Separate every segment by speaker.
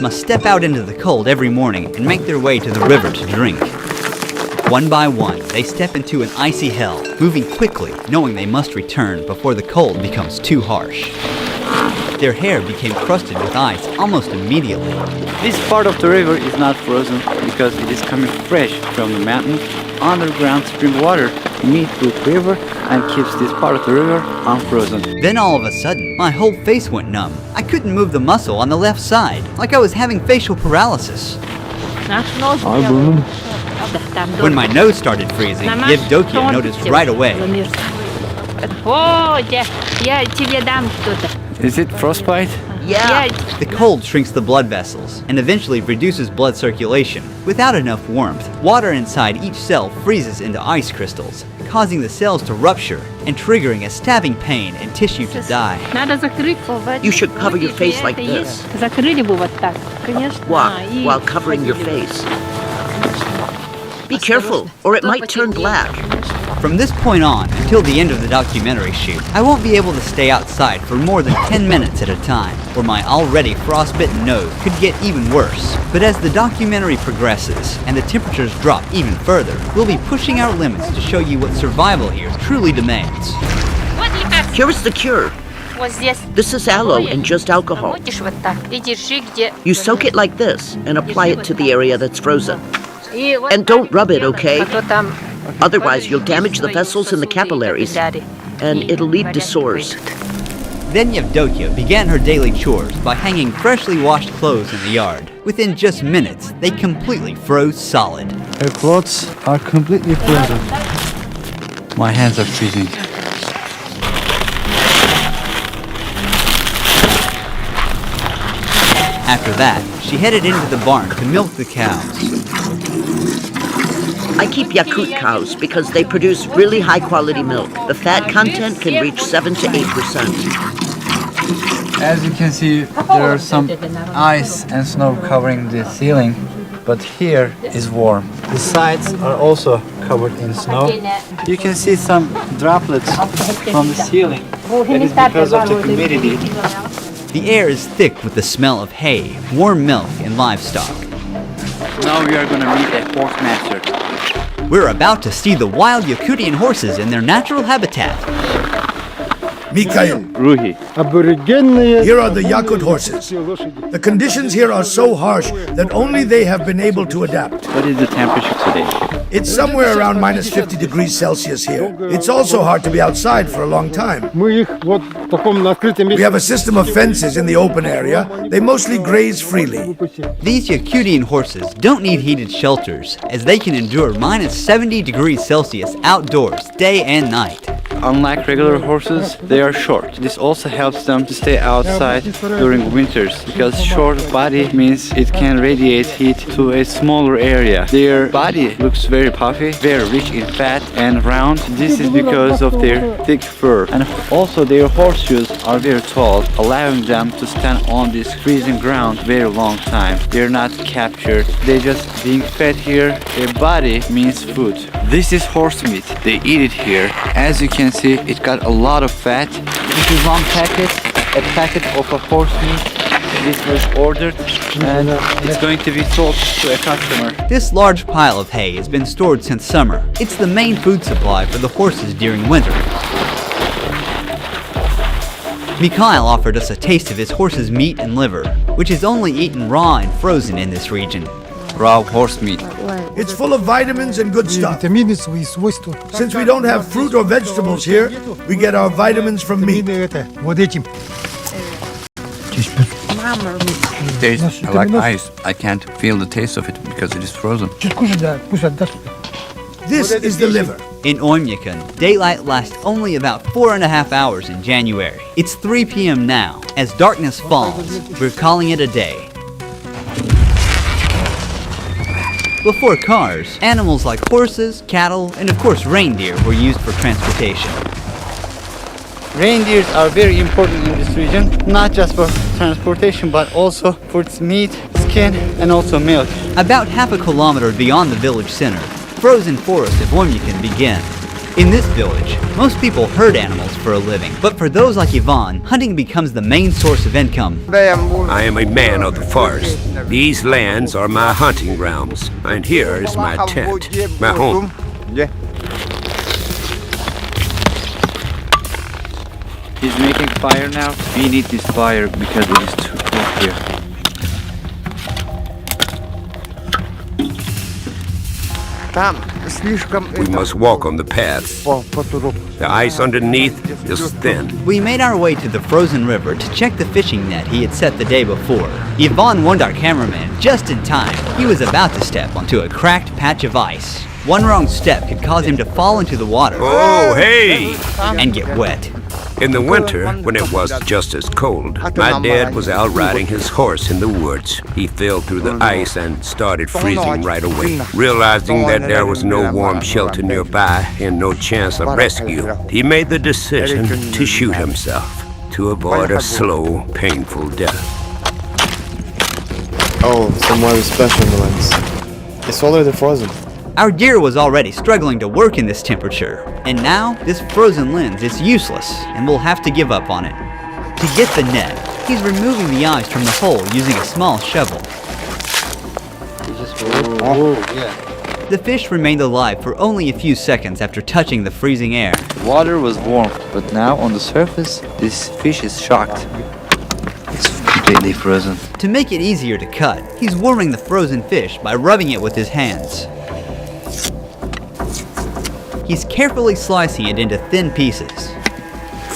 Speaker 1: must step out into the cold every morning and make their way to the river to drink. One by one, they step into an icy hell, moving quickly, knowing they must return before the cold becomes too harsh. Their hair became crusted with ice almost immediately.
Speaker 2: This part of the river is not frozen because it is coming fresh from the mountain. Underground spring water meets with river and keeps this part of the river unfrozen.
Speaker 1: Then all of a sudden, my whole face went numb. I couldn't move the muscle on the left side, like I was having facial paralysis. When my nose started freezing, Yevdokia noticed right away.
Speaker 2: Is it frostbite?
Speaker 3: Yeah.
Speaker 1: The cold shrinks the blood vessels and eventually reduces blood circulation. Without enough warmth, water inside each cell freezes into ice crystals, causing the cells to rupture and triggering a stabbing pain and tissue to die.
Speaker 3: You should cover your face like this. Walk while covering your face. Be careful, or it might turn black.
Speaker 1: From this point on, until the end of the documentary shoot, I won't be able to stay outside for more than 10 minutes at a time, or my already frostbitten nose could get even worse. But as the documentary progresses, and the temperatures drop even further, we'll be pushing our limits to show you what survival here truly demands.
Speaker 3: Here is the cure. This is aloe and just alcohol. You soak it like this and apply it to the area that's frozen. And don't rub it, okay? Otherwise, you'll damage the vessels in the capillaries, and it'll lead to sores.
Speaker 1: Then Yevdokia began her daily chores by hanging freshly washed clothes in the yard. Within just minutes, they completely froze solid.
Speaker 2: Her clothes are completely frozen. My hands are freezing.
Speaker 1: After that, she headed into the barn to milk the cows.
Speaker 3: I keep Yakut cows because they produce really high-quality milk. The fat content can reach 7 to 8%.
Speaker 2: As you can see, there are some ice and snow covering the ceiling, but here is warm. The sides are also covered in snow. You can see some droplets from the ceiling. It is because of the humidity.
Speaker 1: The air is thick with the smell of hay, warm milk, and livestock.
Speaker 2: Now we are going to meet a horse master.
Speaker 1: We're about to see the wild Yakutian horses in their natural habitat.
Speaker 4: Mikhail,
Speaker 2: Ruhi.
Speaker 4: here are the Yakut horses. The conditions here are so harsh that only they have been able to adapt.
Speaker 2: What is the temperature today?
Speaker 4: It's somewhere around minus 50 degrees Celsius here. It's also hard to be outside for a long time. We have a system of fences in the open area. They mostly graze freely.
Speaker 1: These Yakutian horses don't need heated shelters, as they can endure minus 70 degrees Celsius outdoors day and night.
Speaker 2: Unlike regular horses, they are short. This also helps them to stay outside during winters, because short body means it can radiate heat to a smaller area. Their body looks very puffy, very rich in fat and round. This is because of their thick fur. And also their horseshoes are very tall, allowing them to stand on this freezing ground very long time. They're not captured. They're just being fed here. Their body means food. This is horse meat. They eat it here. As you can see, it got a lot of fat. This is one packet, a packet of a horse meat. This was ordered and it's going to be sold to a customer.
Speaker 1: This large pile of hay has been stored since summer. It's the main food supply for the horses during winter. Mikhail offered us a taste of his horse's meat and liver, which is only eaten raw and frozen in this region.
Speaker 2: Raw horse meat.
Speaker 4: It's full of vitamins and good stuff. Since we don't have fruit or vegetables here, we get our vitamins from meat.
Speaker 5: It tastes like ice. I can't feel the taste of it because it is frozen.
Speaker 4: This is the liver.
Speaker 1: In Oymyakon, daylight lasts only about 4.5 hours in January. It's 3 p.m. now. As darkness falls, we're calling it a day. Before cars, animals like horses, cattle, and of course reindeer were used for transportation.
Speaker 2: Reindeers are very important in this region, not just for transportation, but also for its meat, skin, and also milk.
Speaker 1: About half a kilometer beyond the village center, frozen forest of Oymyakon began. In this village, most people herd animals for a living, but for those like Ivan, hunting becomes the main source of income.
Speaker 6: I am a man of the forest. These lands are my hunting grounds, and here is my tent, my home.
Speaker 2: He's making fire now. We need this fire because it is too cold here.
Speaker 6: We must walk on the paths. The ice underneath is thin.
Speaker 1: We made our way to the frozen river to check the fishing net he had set the day before. Ivan warned our cameraman just in time. He was about to step onto a cracked patch of ice. One wrong step could cause him to fall into the water.
Speaker 6: Oh, hey!
Speaker 1: And get wet.
Speaker 6: In the winter, when it was just as cold, my dad was out riding his horse in the woods. He fell through the ice and started freezing right away. Realizing that there was no warm shelter nearby and no chance of rescue, he made the decision to shoot himself to avoid a slow, painful death.
Speaker 7: Oh, some more special ones. It's already frozen.
Speaker 1: Our gear was already struggling to work in this temperature, and now this frozen lens is useless and we'll have to give up on it. To get the net, he's removing the ice from the hole using a small shovel. The fish remained alive for only a few seconds after touching the freezing air.
Speaker 2: Water was warm, but now on the surface, this fish is shocked. It's completely frozen.
Speaker 1: To make it easier to cut, he's warming the frozen fish by rubbing it with his hands. He's carefully slicing it into thin pieces.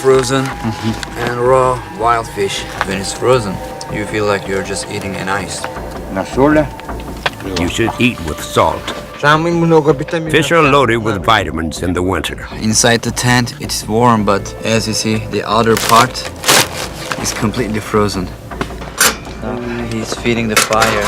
Speaker 5: Frozen and raw wild fish. When it's frozen, you feel like you're just eating an ice.
Speaker 6: You should eat with salt. Fish are loaded with vitamins in the winter.
Speaker 5: Inside the tent, it's warm, but as you see, the outer part is completely frozen. He's feeding the fire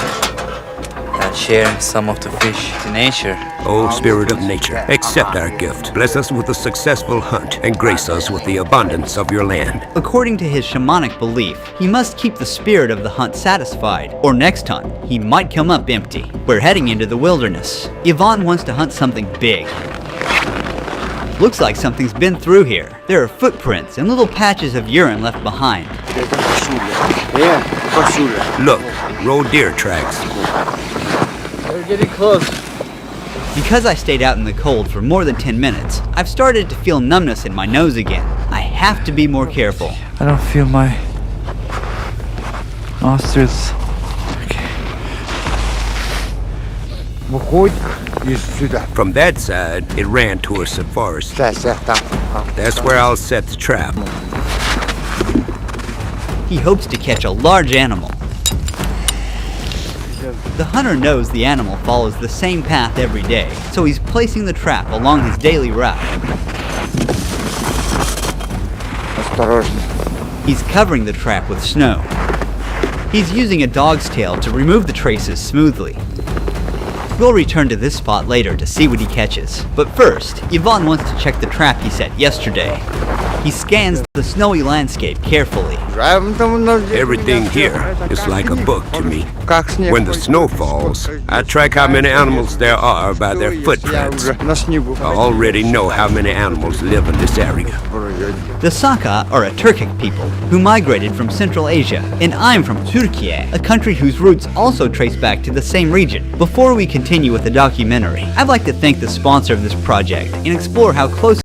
Speaker 5: and sharing some of the fish to nature.
Speaker 6: O Spirit of nature, accept our gift. Bless us with a successful hunt and grace us with the abundance of your land.
Speaker 1: According to his shamanic belief, he must keep the spirit of the hunt satisfied, or next hunt, he might come up empty. We're heading into the wilderness. Ivan wants to hunt something big. Looks like something's been through here. There are footprints and little patches of urine left behind.
Speaker 6: Look, roe deer tracks.
Speaker 7: We're getting close.
Speaker 1: Because I stayed out in the cold for more than 10 minutes, I've started to feel numbness in my nose again. I have to be more careful.
Speaker 2: I don't feel my nostrils. Okay.
Speaker 6: From that side, it ran towards the forest. That's where I'll set the trap.
Speaker 1: He hopes to catch a large animal. The hunter knows the animal follows the same path every day, so he's placing the trap along his daily route. He's covering the trap with snow. He's using a dog's tail to remove the traces smoothly. We'll return to this spot later to see what he catches. But first, Ivan wants to check the trap he set yesterday. He scans the snowy landscape carefully.
Speaker 6: Everything here is like a book to me. When the snow falls, I track how many animals there are by their footprints. I already know how many animals live in this area.
Speaker 1: The Saka are a Turkic people who migrated from Central Asia, and I'm from Turkey, a country whose roots also trace back to the same region. Before we continue with the documentary, I'd like to thank the sponsor of this project and explore how close